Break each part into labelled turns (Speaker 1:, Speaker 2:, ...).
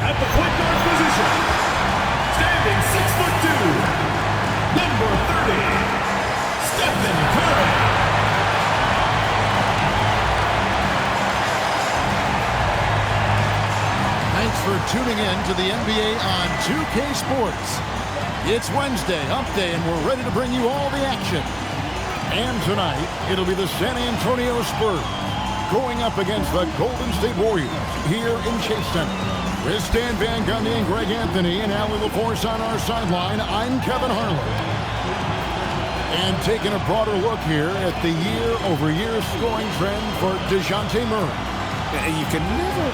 Speaker 1: At the point guard position, standing 6'2", number 30, Stephen Curry.
Speaker 2: Thanks for tuning in to the NBA on 2K Sports. It's Wednesday, Hump Day, and we're ready to bring you all the action. And tonight, it'll be the San Antonio Spurs going up against the Golden State Warriors here in Chase Center. With Stan Van Gundy and Greg Anthony and Allie LaForce on our sideline, I'm Kevin Harlan. And taking a broader look here at the year-over-year scoring trend for DeJounte Murray.
Speaker 3: And you can never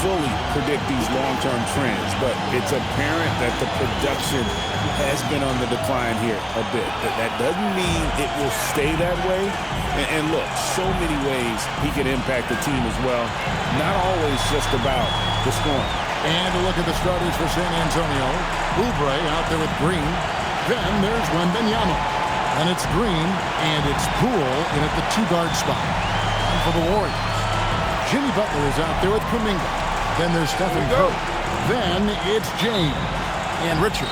Speaker 3: fully predict these long-term trends, but it's apparent that the production has been on the decline here a bit. That doesn't mean it will stay that way. And look, so many ways he can impact the team as well. Not always just about the scoring.
Speaker 2: And a look at the starters for San Antonio. Oubre out there with Green. Then there's Wembanyama. And it's Green, and it's Poole in at the two-guard spot. And for the Warriors, Jimmy Butler is out there with Kuminga. Then there's Stephen Curry. Then it's James and Richard.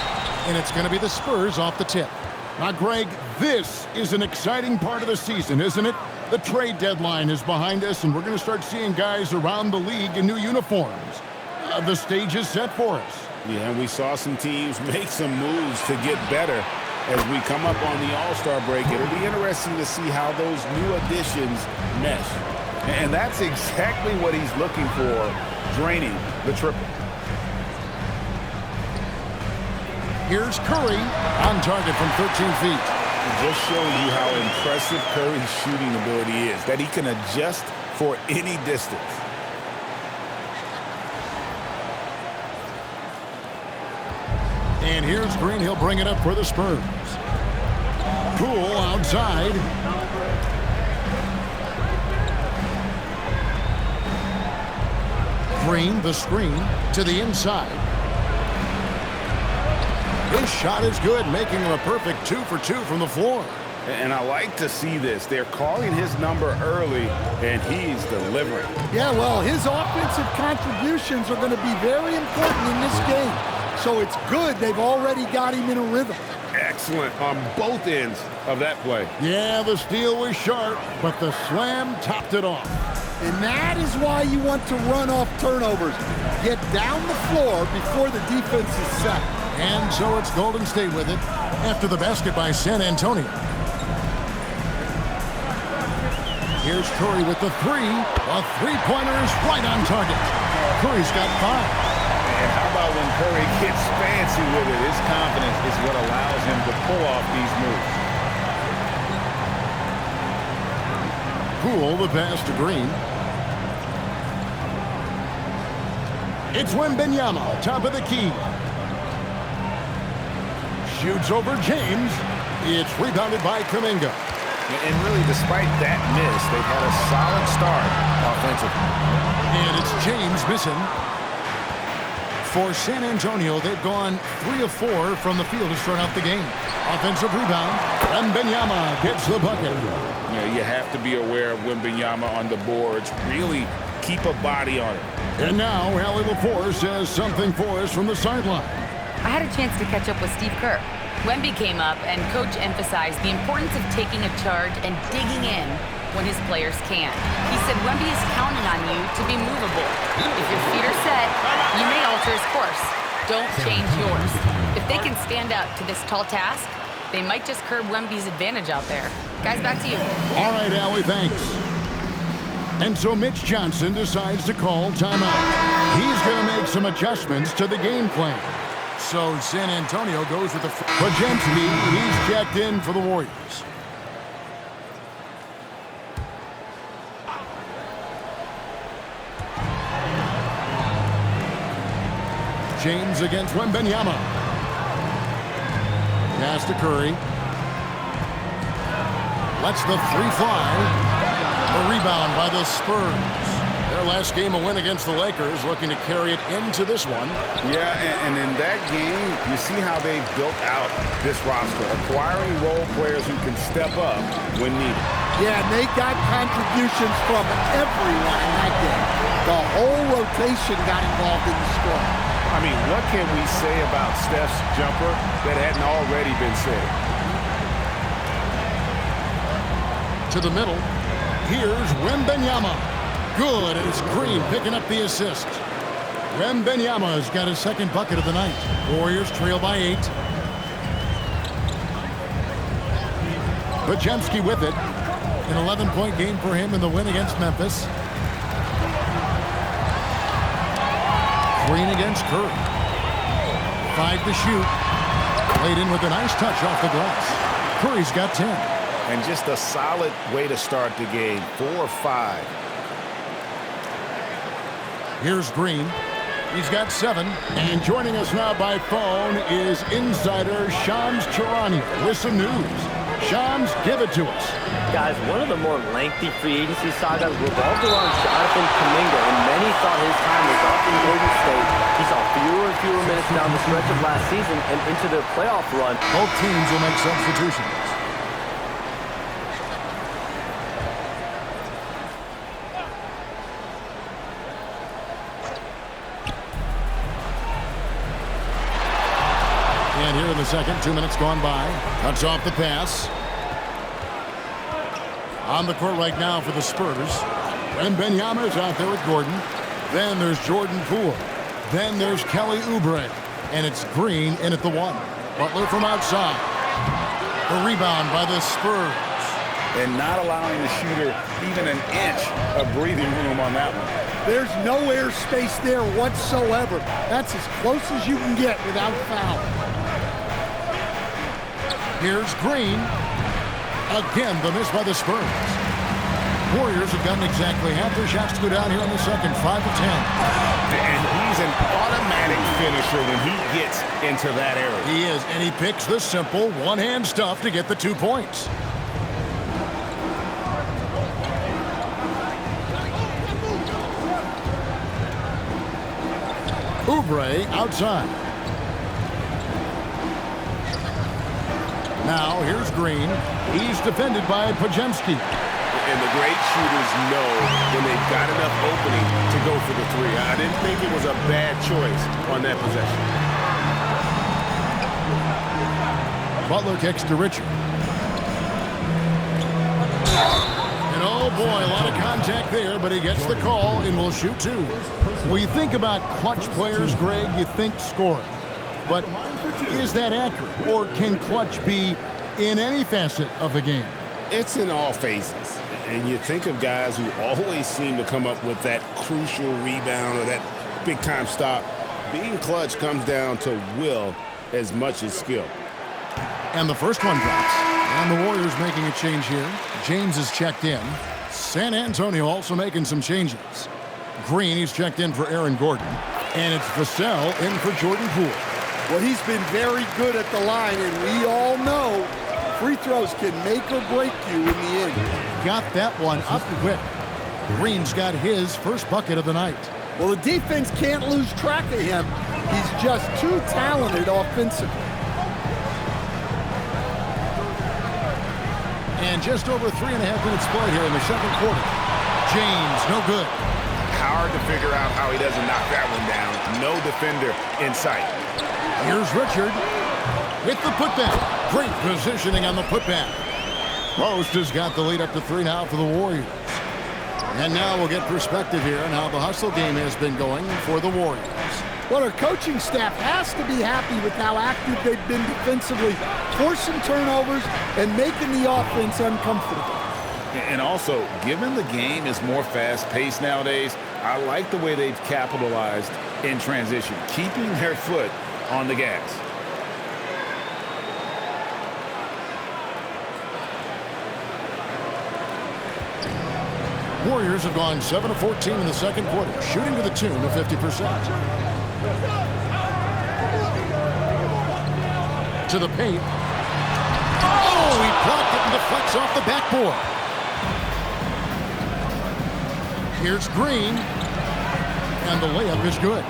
Speaker 2: And it's going to be the Spurs off the tip. Now, Greg, this is an exciting part of the season, isn't it? The trade deadline is behind us, and we're going to start seeing guys around the league in new uniforms. The stage is set for us.
Speaker 3: Yeah, and we saw some teams make some moves to get better as we come up on the All-Star break. It'll be interesting to see how those new additions mesh. And that's exactly what he's looking for, draining the triple.
Speaker 2: Here's Curry on target from 13 feet.
Speaker 3: It just shows you how impressive Curry's shooting ability is, that he can adjust for any distance.
Speaker 2: And here's Green. He'll bring it up for the Spurs. Poole outside. Green, the screen, to the inside. His shot is good, making him a perfect 2 for 2 from the floor.
Speaker 3: And I like to see this. They're calling his number early, and he's delivering.
Speaker 4: Yeah, well, his offensive contributions are going to be very important in this game. So it's good they've already got him in a rhythm.
Speaker 3: Excellent on both ends of that play.
Speaker 2: Yeah, the steal was sharp, but the slam topped it off.
Speaker 4: And that is why you want to run off turnovers. Get down the floor before the defense is set.
Speaker 2: And so it's Golden State with it after the basket by San Antonio. Here's Curry with the three. A three-pointer is right on target. Curry's got 5.
Speaker 3: And how about when Curry gets fancy with it? His confidence is what allows him to pull off these moves.
Speaker 2: Poole, the pass to Green. It's Wembanyama, top of the key. Shoots over James. It's rebounded by Kuminga.
Speaker 3: And really, despite that miss, they've had a solid start offensively.
Speaker 2: And it's James missing. For San Antonio, they've gone 3 of 4 from the field to start out the game. Offensive rebound. Wembanyama gets the bucket.
Speaker 3: You know, you have to be aware of Wembanyama on the boards. Really keep a body on it.
Speaker 2: And now, Allie LaForce has something for us from the sideline.
Speaker 5: I had a chance to catch up with Steve Kerr. Wemby came up, and Coach emphasized the importance of taking a charge and digging in when his players can. He said Wemby is counting on you to be movable. If your feet are set, you may alter his course. Don't change yours. If they can stand up to this tall task, they might just curb Wemby's advantage out there. Guys, back to you.
Speaker 2: All right, Allie, thanks. And so Mitch Johnson decides to call timeout. He's going to make some adjustments to the game plan. So San Antonio goes with the... Podziemski, he's checked in for the Warriors. James against Wembanyama. Pass to Curry. Lets the three fly. A rebound by the Spurs. Their last game, a win against the Lakers, looking to carry it into this one.
Speaker 3: Yeah, and in that game, you see how they've built out this roster, acquiring role players who can step up when needed.
Speaker 4: Yeah, and they got contributions from everyone in that game. The whole rotation got involved in the score.
Speaker 3: I mean, what can we say about Steph's jumper that hadn't already been said?
Speaker 2: To the middle. Here's Wembanyama. Good, and it's Green picking up the assist. Wembanyama has got his second bucket of the night. Warriors trail by 8. Podziemski with it. An 11-point game for him in the win against Memphis. Green against Curry. 5 to shoot. Played in with a nice touch off the glass. Curry's got 10.
Speaker 3: And just a solid way to start the game. 4-5.
Speaker 2: Here's Green. He's got 7. And joining us now by phone is insider Shams Charania with some news. Shams, give it to us.
Speaker 6: Guys, one of the more lengthy free agency sagas revolved around Jonathan Kuminga, and many thought his time was up in Golden State. He saw fewer and fewer minutes down the stretch of last season and into their playoff run.
Speaker 2: Both teams will make substitutions. And here in the second, 2 minutes gone by. Cuts off the pass. On the court right now for the Spurs. Wembanyama is out there with Gordon. Then there's Jordan Poole. Then there's Kelly Oubre. And it's Green in at the 1. Butler from outside. The rebound by the Spurs.
Speaker 3: And not allowing the shooter even an inch of breathing room on that one.
Speaker 4: There's no airspace there whatsoever. That's as close as you can get without foul.
Speaker 2: Here's Green. Again, the miss by the Spurs. Warriors have gotten exactly half their shots to go down here in the second, 5 to 10.
Speaker 3: And he's an automatic finisher when he gets into that area.
Speaker 2: He is, and he picks the simple one-hand stuff to get the 2 points. Oubre outside. Now, here's Green. He's defended by Podziemski.
Speaker 3: And the great shooters know when they've got enough opening to go for the 3. I didn't think it was a bad choice on that possession.
Speaker 2: Butler kicks to Richard. And oh boy, a lot of contact there, but he gets the call and will shoot 2. When you think about clutch players, Greg, you think scoring. But is that accurate? Or can clutch be in any facet of the game?
Speaker 3: It's in all phases. And you think of guys who always seem to come up with that crucial rebound or that big-time stop. Being clutch comes down to will as much as skill.
Speaker 2: And the first one drops. And the Warriors making a change here. James is checked in. San Antonio also making some changes. Green, he's checked in for Aaron Gordon. And it's Vassell in for Jordan Poole.
Speaker 4: Well, he's been very good at the line, and we all know free throws can make or break you in the end.
Speaker 2: Got that one up quick. Green's got his first bucket of the night.
Speaker 4: Well, the defense can't lose track of him. He's just too talented offensively.
Speaker 2: And just over 3.5 minutes played here in the second quarter. James, no good.
Speaker 3: Hard to figure out how he doesn't knock that one down. No defender in sight.
Speaker 2: Here's Richard with the putback. Great positioning on the putback. Post has got the lead up to 3 now for the Warriors. And now we'll get perspective here on how the hustle game has been going for the Warriors.
Speaker 4: Well, our coaching staff has to be happy with how active they've been defensively, forcing turnovers and making the offense uncomfortable.
Speaker 3: And also, given the game is more fast-paced nowadays, I like the way they've capitalized in transition, keeping their foot on the gas.
Speaker 2: Warriors have gone 7 of 14 in the second quarter, shooting to the tune of 50%. To the paint. Oh, he blocked it and deflects off the backboard. Here's Green. And the layup is good.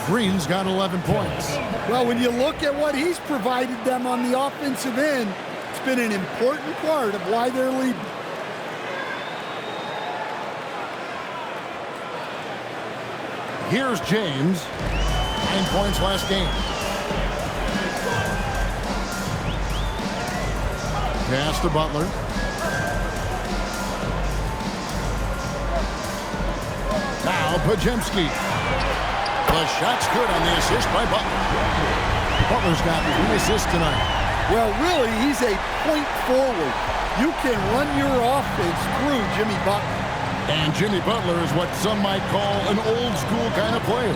Speaker 2: Green's got 11 points.
Speaker 4: Well, when you look at what he's provided them on the offensive end, it's been an important part of why they're leading.
Speaker 2: Here's James. 9 points last game. Pass to Butler. Now Podziemski. The shot's good on the assist by Butler. Butler's got 3 assists tonight.
Speaker 4: Well, really, he's a point forward. You can run your offense through Jimmy Butler.
Speaker 2: And Jimmy Butler is what some might call an old-school kind of player.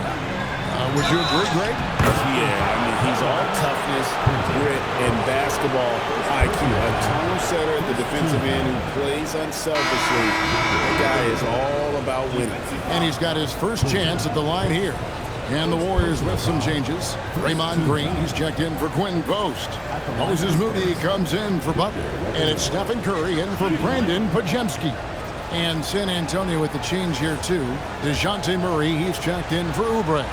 Speaker 2: Would you agree, Greg?
Speaker 3: Yeah, I mean, he's all toughness, grit, and basketball IQ. A tone setter at the defensive end who plays unselfishly. The guy is all about winning.
Speaker 2: And he's got his first chance at the line here. And the Warriors with some changes. Draymond Green, he's checked in for Quentin Post. Moses Moody comes in for Butler. And it's Stephen Curry in for Brandon Podziemski. And San Antonio with the change here, too. DeJounte Murray, he's checked in for Oubre.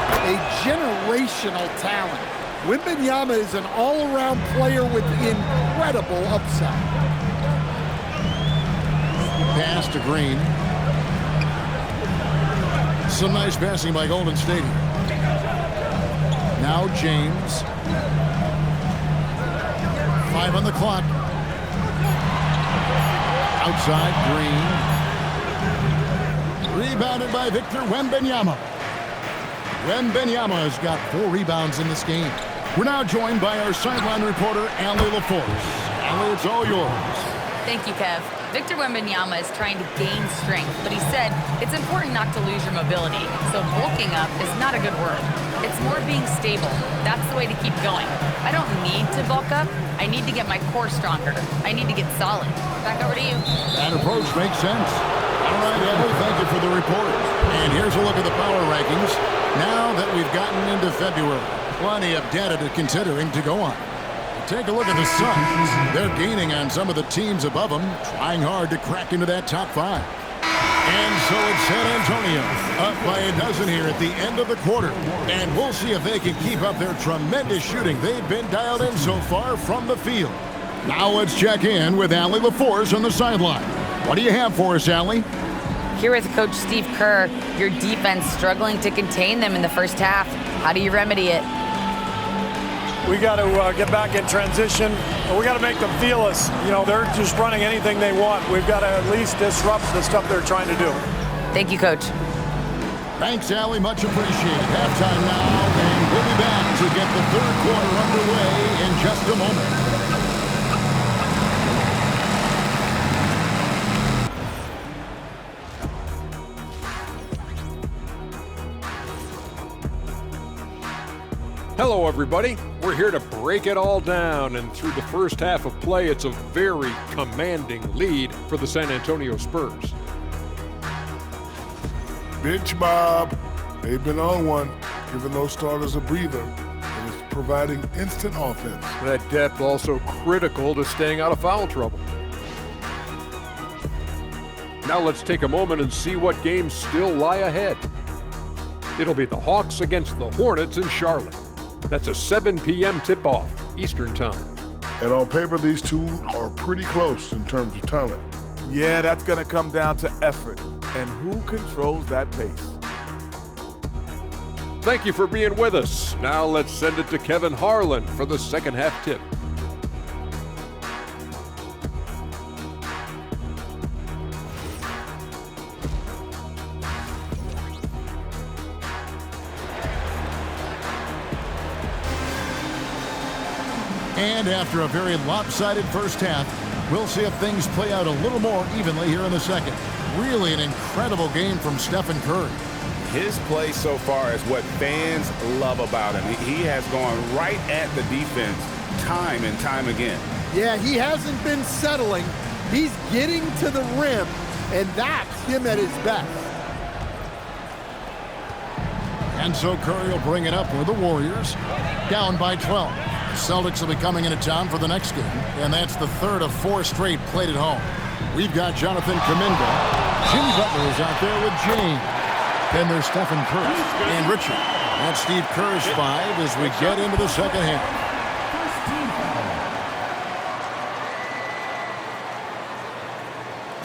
Speaker 4: A generational talent. Wembanyama is an all-around player with incredible upside.
Speaker 2: Pass to Green. Some nice passing by Golden State. Now James. 5 on the clock. Outside Green. Rebounded by Victor Wembanyama. Wembanyama has got 4 rebounds in this game. We're now joined by our sideline reporter, Allie LaForce. Allie, it's all yours.
Speaker 5: Thank you, Kev. Victor Wembanyama is trying to gain strength, but he said it's important not to lose your mobility. So bulking up is not a good word. It's more being stable. That's the way to keep going. I don't need to bulk up. I need to get my core stronger. I need to get solid. Back over to you.
Speaker 2: That approach makes sense. All right, Allie, thank you for the report. And here's a look at the power rankings. Now that we've gotten into February, plenty of data to considering to go on. Take a look at the Suns. They're gaining on some of the teams above them, trying hard to crack into that top 5. And so it's San Antonio, up by a dozen here at the end of the quarter. And we'll see if they can keep up their tremendous shooting they've been dialed in so far from the field. Now let's check in with Allie LaForce on the sideline. What do you have for us, Allie?
Speaker 5: Here with Coach Steve Kerr, your defense struggling to contain them in the first half. How do you remedy it?
Speaker 7: We got to get back in transition. We got to make them feel us. You know, they're just running anything they want. We've got to at least disrupt the stuff they're trying to do.
Speaker 5: Thank you, Coach.
Speaker 2: Thanks, Allie. Much appreciated. Halftime now, and we'll be back to get the third quarter underway in just a moment.
Speaker 8: Hello, everybody. We're here to break it all down, and through the first half of play, it's a very commanding lead for the San Antonio Spurs.
Speaker 9: Bench Bob, they've been on one, giving those starters a breather, and it's providing instant offense.
Speaker 8: That depth also critical to staying out of foul trouble. Now let's take a moment and see what games still lie ahead. It'll be the Hawks against the Hornets in Charlotte. That's a 7 p.m. tip-off, Eastern Time.
Speaker 9: And on paper, these two are pretty close in terms of talent.
Speaker 10: Yeah, that's going to come down to effort and who controls that pace.
Speaker 8: Thank you for being with us. Now let's send it to Kevin Harlan for the second half tip.
Speaker 2: And after a very lopsided first half, we'll see if things play out a little more evenly here in the second. Really an incredible game from Stephen Curry.
Speaker 3: His play so far is what fans love about him. He has gone right at the defense time and time again.
Speaker 4: Yeah, he hasn't been settling. He's getting to the rim, and that's him at his best.
Speaker 2: And so Curry will bring it up with the Warriors, down by 12. Celtics will be coming into town for the next game, and that's the third of 4 straight played at home. We've got Jonathan Kuminga. Jimmy Butler is out there with James. Then there's Stephen Curry and Richard. That's Steve Kerr's 5 as we get into the second half.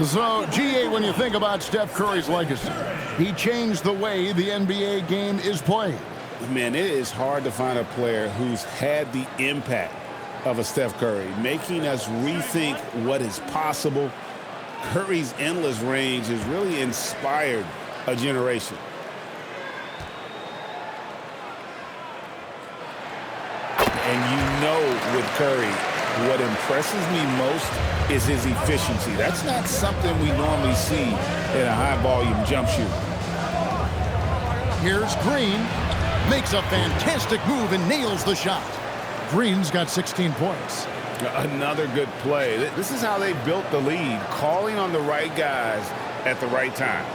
Speaker 2: So, GA, when you think about Steph Curry's legacy, he changed the way the NBA game is played.
Speaker 3: Man, it is hard to find a player who's had the impact of a Steph Curry, making us rethink what is possible. Curry's endless range has really inspired a generation. And you know with Curry, what impresses me most is his efficiency. That's not something we normally see in a high-volume jump shoot.
Speaker 2: Here's Green. Makes a fantastic move and nails the shot. Green's got 16 points.
Speaker 3: Another good play. This is how they built the lead, calling on the right guys at the right time.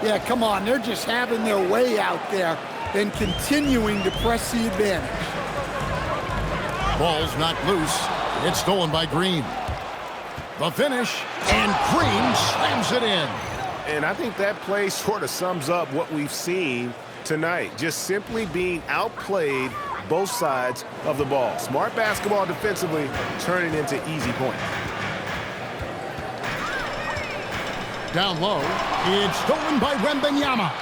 Speaker 4: Yeah, come on. They're just having their way out there and continuing to press the advantage.
Speaker 2: Ball's knocked loose. It's stolen by Green. The finish, and Green slams it in.
Speaker 11: And I think that play sort of sums up what we've seen tonight. Just simply being outplayed both sides of the ball. Smart basketball defensively, turning into easy points.
Speaker 2: Down low, it's stolen by Wembanyama.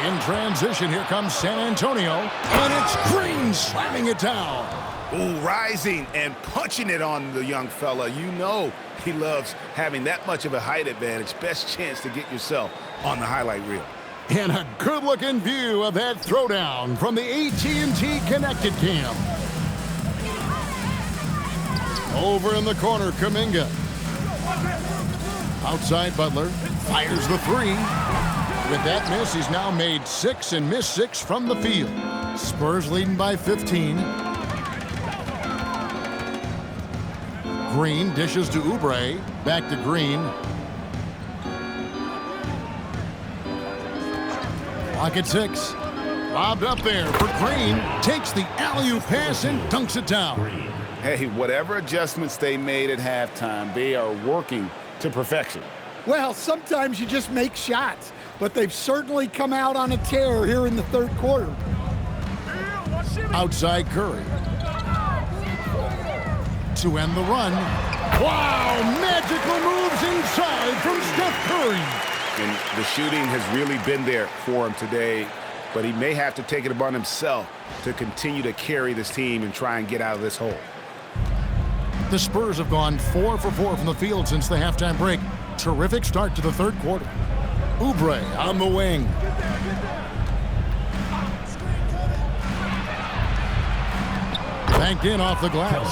Speaker 2: In transition, here comes San Antonio, and it's Green slamming it down.
Speaker 11: Ooh, rising and punching it on the young fella. You know he loves having that much of a height advantage. Best chance to get yourself on the highlight reel.
Speaker 2: And a good-looking view of that throwdown from the AT&T Connected Cam. Over in the corner, Kuminga. Outside, Butler fires the three. With that miss, he's now made 6 and missed 6 from the field. Spurs leading by 15. Green dishes to Oubre. Back to Green. Pocket 6. Lobbed up there for Green. Takes the alley-oop pass and dunks it down.
Speaker 3: Hey, whatever adjustments they made at halftime, they are working to perfection.
Speaker 4: Well, sometimes you just make shots, but they've certainly come out on a tear here in the third quarter.
Speaker 2: Outside Curry. To end the run. Wow, magical moves inside from Steph Curry.
Speaker 11: And the shooting has really been there for him today, but he may have to take it upon himself to continue to carry this team and try and get out of this hole.
Speaker 2: The Spurs have gone 4 for 4 from the field since the halftime break. Terrific start to the third quarter. Oubre on the wing. Banked in off the glass.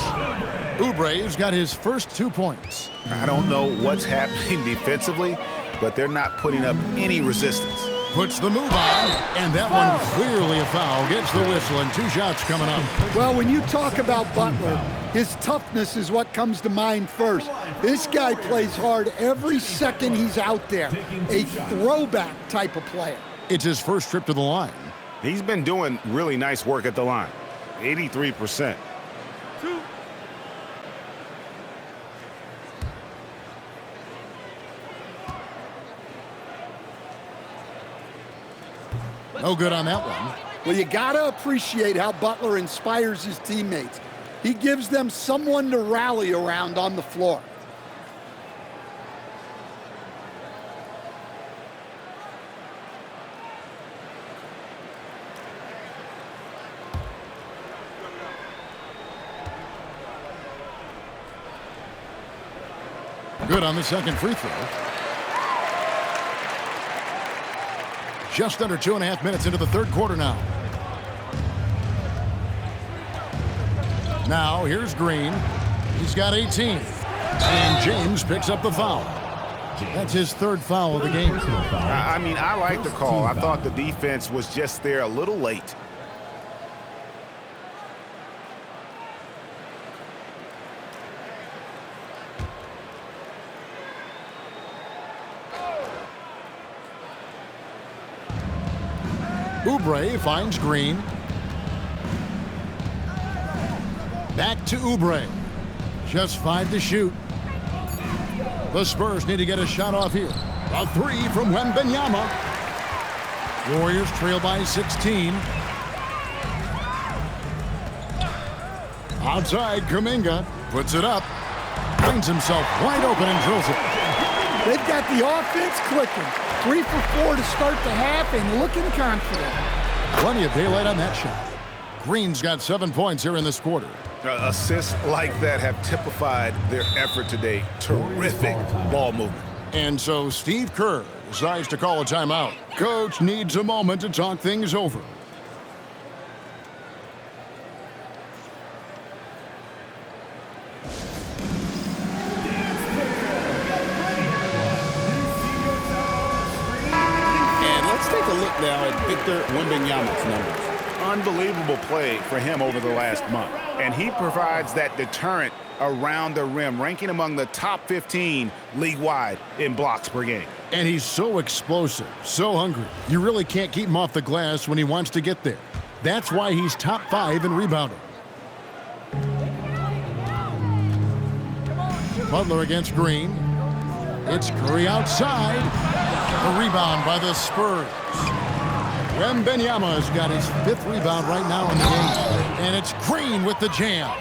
Speaker 2: Oubre's got his first 2 points.
Speaker 11: I don't know what's happening defensively, but they're not putting up any resistance.
Speaker 2: Puts the move on, and that one clearly a foul. Gets the whistle, and 2 shots coming up.
Speaker 4: Well, when you talk about Butler, his toughness is what comes to mind first. This guy plays hard every second he's out there. A throwback type of player.
Speaker 2: It's his first trip to the line.
Speaker 11: He's been doing really nice work at the line. 83%.
Speaker 2: No good on that one.
Speaker 4: Well, you got to appreciate how Butler inspires his teammates. He gives them someone to rally around on the floor.
Speaker 2: Good on the second free throw. Just under 2.5 minutes into the third quarter now. Now, here's Green. He's got 18. And James picks up the foul. That's his third foul of the game.
Speaker 11: I mean, I like the call. I thought the defense was just there a little late.
Speaker 2: Oubre finds Green. Back to Oubre. Just 5 to shoot. The Spurs need to get a shot off here. A 3 from Wembanyama. Warriors trail by 16. Outside, Kuminga puts it up. Finds himself wide open and drills it.
Speaker 4: They've got the offense clicking. 3 for 4 to start the half and looking confident.
Speaker 2: Plenty of daylight on that shot. Green's got 7 points here in this quarter.
Speaker 11: Assists like that have typified their effort today. Terrific ball movement.
Speaker 2: And so Steve Kerr decides to call a timeout. Coach needs a moment to talk things over.
Speaker 3: And let's take a look now at Victor Wembanyama's numbers. Unbelievable play for him over the last month.
Speaker 11: And he provides that deterrent around the rim, ranking among the top 15 league-wide in blocks per game.
Speaker 2: And he's so explosive, so hungry. You really can't keep him off the glass when he wants to get there. That's why he's top 5 in rebounding. Butler against Green. It's Curry outside. The rebound by the Spurs. Wembanyama's got his 5th rebound right now in the game. And it's Green with the jam.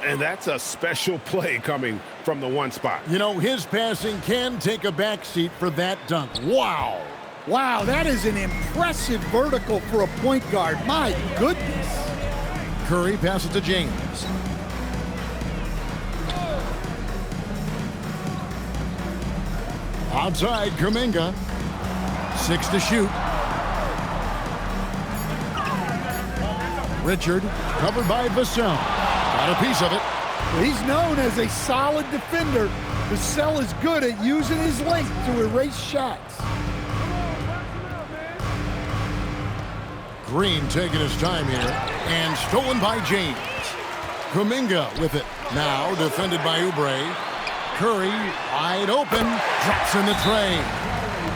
Speaker 11: And that's a special play coming from the one spot.
Speaker 2: You know, his passing can take a backseat for that dunk. Wow.
Speaker 4: Wow, that is an impressive vertical for a point guard. My goodness.
Speaker 2: Curry passes to James. Outside, Kuminga. 6 to shoot. Richard, covered by Vassell. Got a piece of it.
Speaker 4: He's known as a solid defender. Vassell is good at using his length to erase shots.
Speaker 2: Green taking his time here. And stolen by James. Kuminga with it. Now defended by Oubre. Curry wide open. Drops in the tray.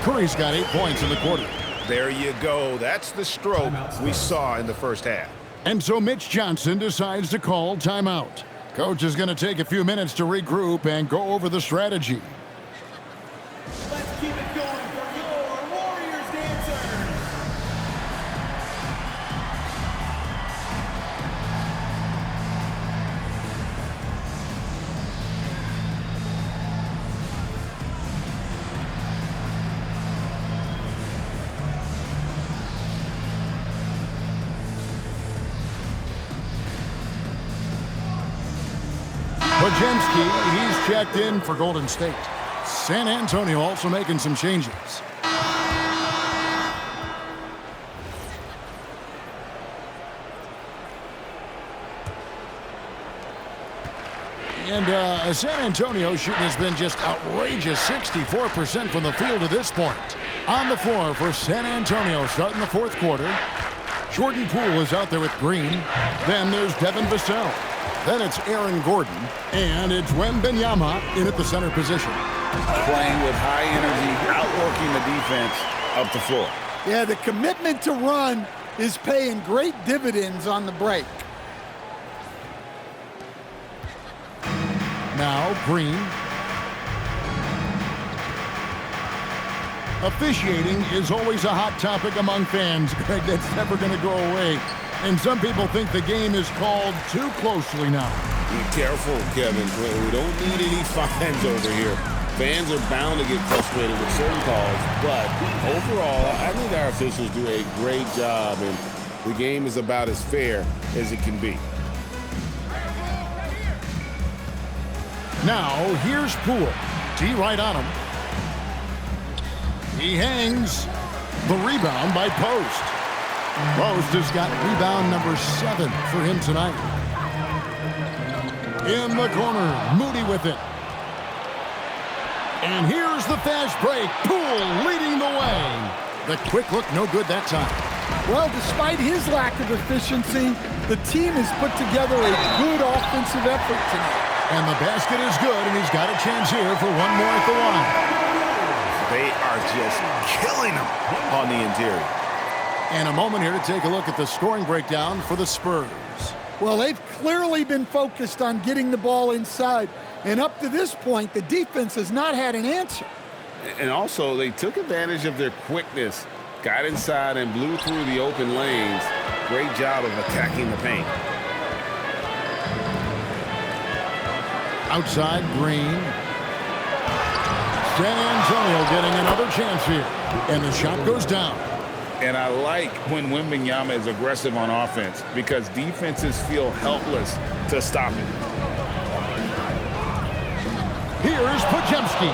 Speaker 2: Curry's got 8 points in the quarter.
Speaker 11: There you go. That's the stroke we saw in the first half.
Speaker 2: And so Mitch Johnson decides to call timeout. Coach is going to take a few minutes to regroup and go over the strategy.
Speaker 1: Let's keep it going for your Warriors dancers.
Speaker 2: Podziemski, he's checked in for Golden State. San Antonio also making some changes. And San Antonio shooting has been just outrageous, 64% from the field at this point. On the floor for San Antonio starting the 4th quarter. Jordan Poole is out there with Green. Then there's Devin Vassell. Then it's Aaron Gordon, and it's Wembanyama in at the center position.
Speaker 3: Playing with high energy, outworking the defense up the floor.
Speaker 4: Yeah, the commitment to run is paying great dividends on the break.
Speaker 2: Now Green. Officiating is always a hot topic among fans, Greg. That's never going to go away. And some people think the game is called too closely now.
Speaker 3: Be careful, Kevin. We don't need any fines over here. Fans are bound to get frustrated with certain calls, but overall, I think our officials do a great job, and the game is about as fair as it can be.
Speaker 2: Now, here's Poole. D right on him. He hangs. The rebound by Post. Post has got rebound number 7 for him tonight. In the corner, Moody with it. And here's the fast break. Poole leading the way. The quick look, no good that time.
Speaker 4: Well, despite his lack of efficiency, the team has put together a good offensive effort tonight.
Speaker 2: And the basket is good, and he's got a chance here for one more at the line.
Speaker 11: They are just killing him on the interior.
Speaker 2: And a moment here to take a look at the scoring breakdown for the Spurs.
Speaker 4: Well, they've clearly been focused on getting the ball inside. And up to this point, the defense has not had an answer.
Speaker 3: And also, they took advantage of their quickness, got inside and blew through the open lanes. Great job of attacking the paint.
Speaker 2: Outside, Green. San Antonio getting another chance here. And the shot goes down.
Speaker 3: And I like when Wembanyama is aggressive on offense because defenses feel helpless to stop it.
Speaker 2: Here's Podziemski.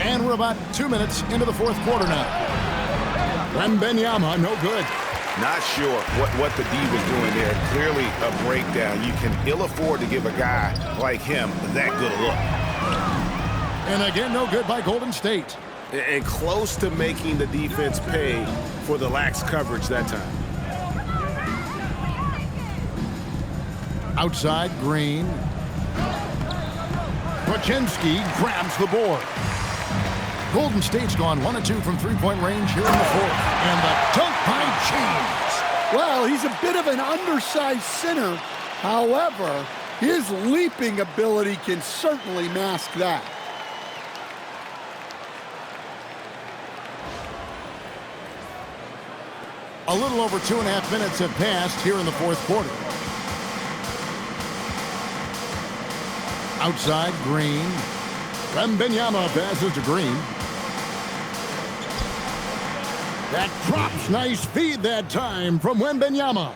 Speaker 2: And we're about 2 minutes into the fourth quarter now. Wembanyama, no good.
Speaker 11: Not sure what the D was doing there. Clearly a breakdown. You can ill afford to give a guy like him that good a look.
Speaker 2: And again, no good by Golden State.
Speaker 11: And close to making the defense pay for the lax coverage that time.
Speaker 2: Outside, Green. Podziemski grabs the board. Golden State's gone 1 of 2 from three-point range here in the fourth. And the dunk by James.
Speaker 4: Well, he's a bit of an undersized center. However, his leaping ability can certainly mask that.
Speaker 2: A little over 2.5 minutes have passed here in the fourth quarter. Outside, Green. Wembanyama passes to Green. That drops. Nice feed that time from Wembanyama.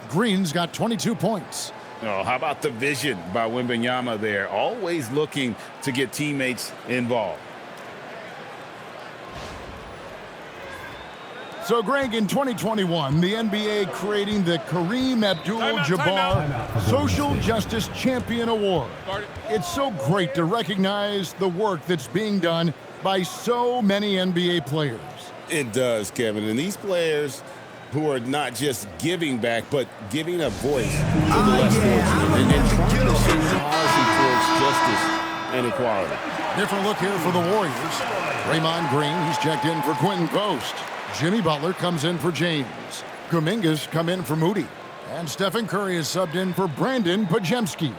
Speaker 2: Green's got 22 points.
Speaker 3: Oh, how about the vision by Wembanyama there? Always looking to get teammates involved.
Speaker 2: So, Greg, in 2021, the NBA creating the Kareem Abdul-Jabbar Social Justice Champion Award. It's so great to recognize the work that's being done by so many NBA players.
Speaker 3: It does, Kevin. And these players who are not just giving back, but giving a voice to the less fortunate and trying to shape policy towards justice and equality.
Speaker 2: Different look here for the Warriors. Draymond Green, he's checked in for Quentin Post. Jimmy Butler comes in for James. Kuminga's come in for Moody. And Stephen Curry is subbed in for Brandon Podziemski.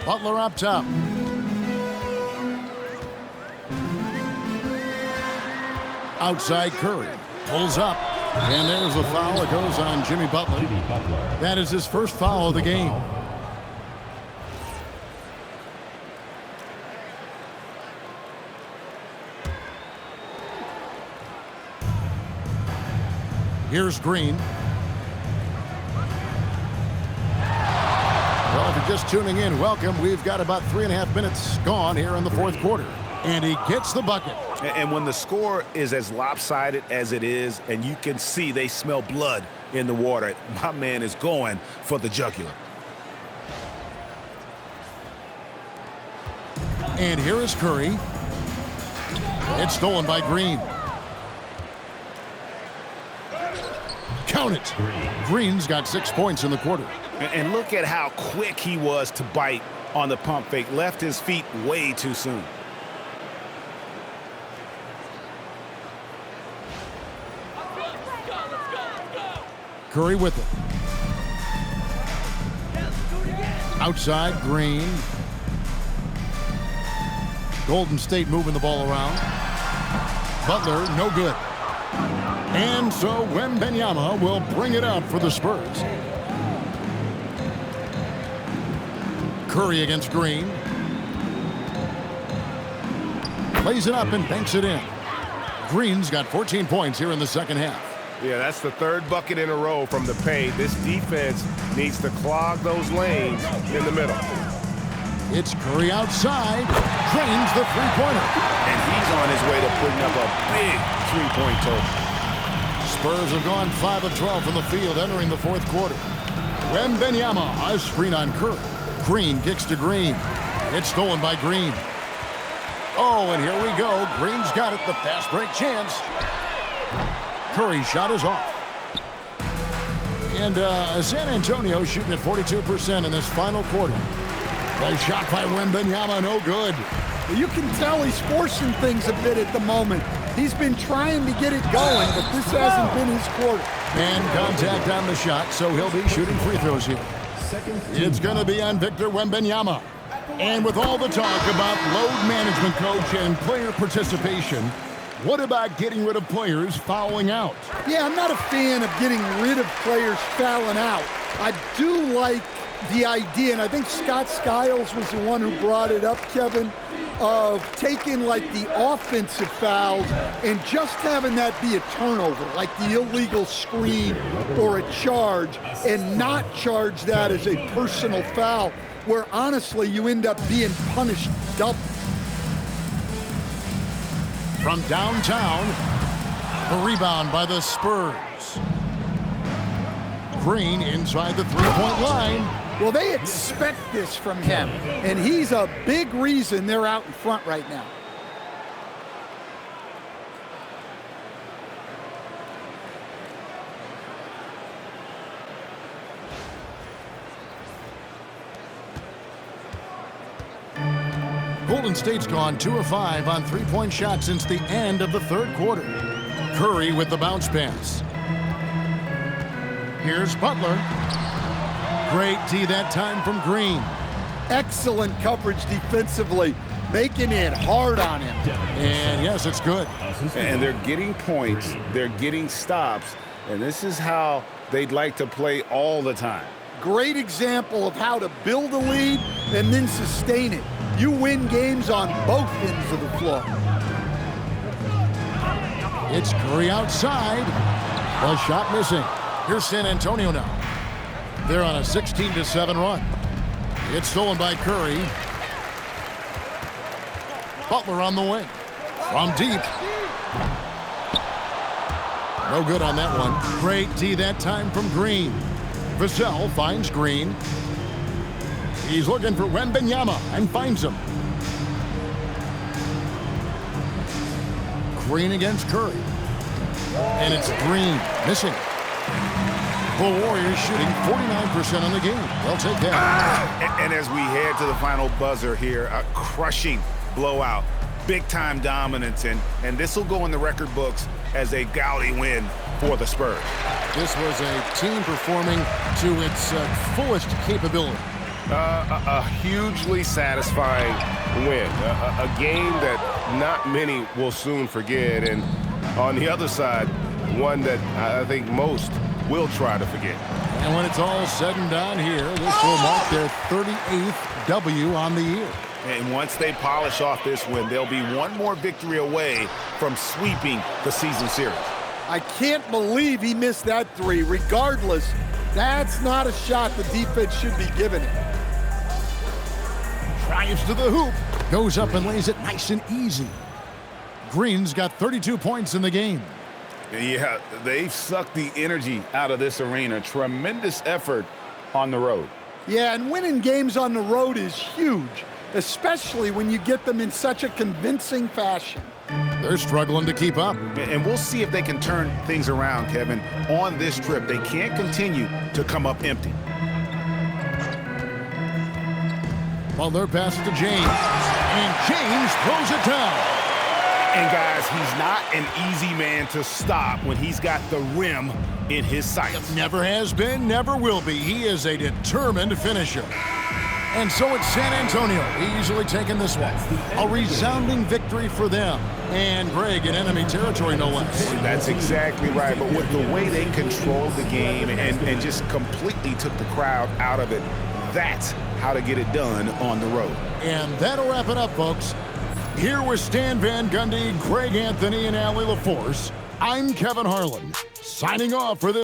Speaker 2: Butler up top. Outside Curry. Pulls up. And there's a foul that goes on Jimmy Butler. That is his first foul of the game. Here's Green. Well, if you're just tuning in, welcome. We've got about 3.5 minutes gone here in the fourth quarter. And he gets the bucket.
Speaker 11: And when the score is as lopsided as it is, and you can see they smell blood in the water, my man is going for the jugular.
Speaker 2: And here is Curry. It's stolen by Green. Count it. Green's got 6 points in the quarter.
Speaker 11: And look at how quick he was to bite on the pump fake. Left his feet way too soon.
Speaker 2: Curry with it. Outside, Green. Golden State moving the ball around. Butler, no good. And so Wembanyama will bring it up for the Spurs. Curry against Green. Plays it up and banks it in. Green's got 14 points here in the second half.
Speaker 11: Yeah, that's the third bucket in a row from the paint. This defense needs to clog those lanes in the middle.
Speaker 2: It's Curry outside. Drains the three-pointer.
Speaker 11: And he's on his way to putting up a big three-point total.
Speaker 2: Spurs have gone 5 of 12 from the field entering the fourth quarter. Wembanyama, a screen on Curry. Green kicks to Green. It's stolen by Green. Oh, and here we go. Green's got it. The fast break chance. Curry's shot is off. And San Antonio shooting at 42% in this final quarter. A shot by Wembanyama, no good.
Speaker 4: You can tell he's forcing things a bit at the moment. He's been trying to get it going, but this hasn't been his quarter.
Speaker 2: And contact on the shot, so he'll be shooting free throws here. It's going to be on Victor Wembanyama. And with all the talk about load management, coach, and player participation, what about getting rid of players fouling out?
Speaker 4: Yeah, I'm not a fan of getting rid of players fouling out. I do like the idea, and I think Scott Skiles was the one who brought it up, Kevin, of taking like the offensive fouls and just having that be a turnover, like the illegal screen or a charge, and not charge that as a personal foul, where honestly you end up being punished double.
Speaker 2: From downtown, the rebound by the Spurs. Green inside the three-point line.
Speaker 4: Well, they expect this from him, and he's a big reason they're out in front right now.
Speaker 2: Golden State's gone 2 of 5 on three-point shots since the end of the third quarter. Curry with the bounce pass. Here's Butler. Great D that time from Green.
Speaker 4: Excellent coverage defensively, making it hard on him.
Speaker 2: And yes, it's good.
Speaker 3: And they're getting points, they're getting stops, and this is how they'd like to play all the time.
Speaker 4: Great example of how to build a lead and then sustain it. You win games on both ends of the floor.
Speaker 2: It's Curry outside. The shot missing. Here's San Antonio now. They're on a 16-7 run. It's stolen by Curry. Butler on the wing. From deep. No good on that one. Great D that time from Green. Vassell finds Green. He's looking for Wembanyama and finds him. Green against Curry. And it's Green missing. The Warriors shooting 49% on the game. They'll take that.
Speaker 11: And as we head to the final buzzer here, a crushing blowout. Big-time dominance, and this will go in the record books as a gaudy win for the Spurs.
Speaker 2: This was a team performing to its fullest capability.
Speaker 11: A hugely satisfying win. A game that not many will soon forget, and on the other side, one that I think most will try to forget.
Speaker 2: And when it's all said and done here, this will mark their 38th W on the year.
Speaker 11: And once they polish off this win, they'll be one more victory away from sweeping the season series.
Speaker 4: I can't believe he missed that three. Regardless, that's not a shot the defense should be giving it.
Speaker 2: Drives to the hoop. Goes up and lays it nice and easy. Green's got 32 points in the game.
Speaker 3: Yeah, they've sucked the energy out of this arena. Tremendous effort on the road.
Speaker 4: Yeah, and winning games on the road is huge, especially when you get them in such a convincing fashion.
Speaker 2: They're struggling to keep up.
Speaker 11: And we'll see if they can turn things around, Kevin. On this trip, they can't continue to come up empty.
Speaker 2: Butler passes to James. And James throws it down.
Speaker 11: And guys, he's not an easy man to stop when he's got the rim in his sights.
Speaker 2: Never has been, never will be. He is a determined finisher. And so it's San Antonio easily taking this one. A resounding victory for them. And Greg in enemy territory, no less.
Speaker 11: That's exactly right. But with the way they controlled the game and just completely took the crowd out of it, that's how to get it done on the road.
Speaker 2: And that'll wrap it up, folks. Here with Stan Van Gundy, Greg Anthony, and Allie LaForce, I'm Kevin Harlan, signing off for this.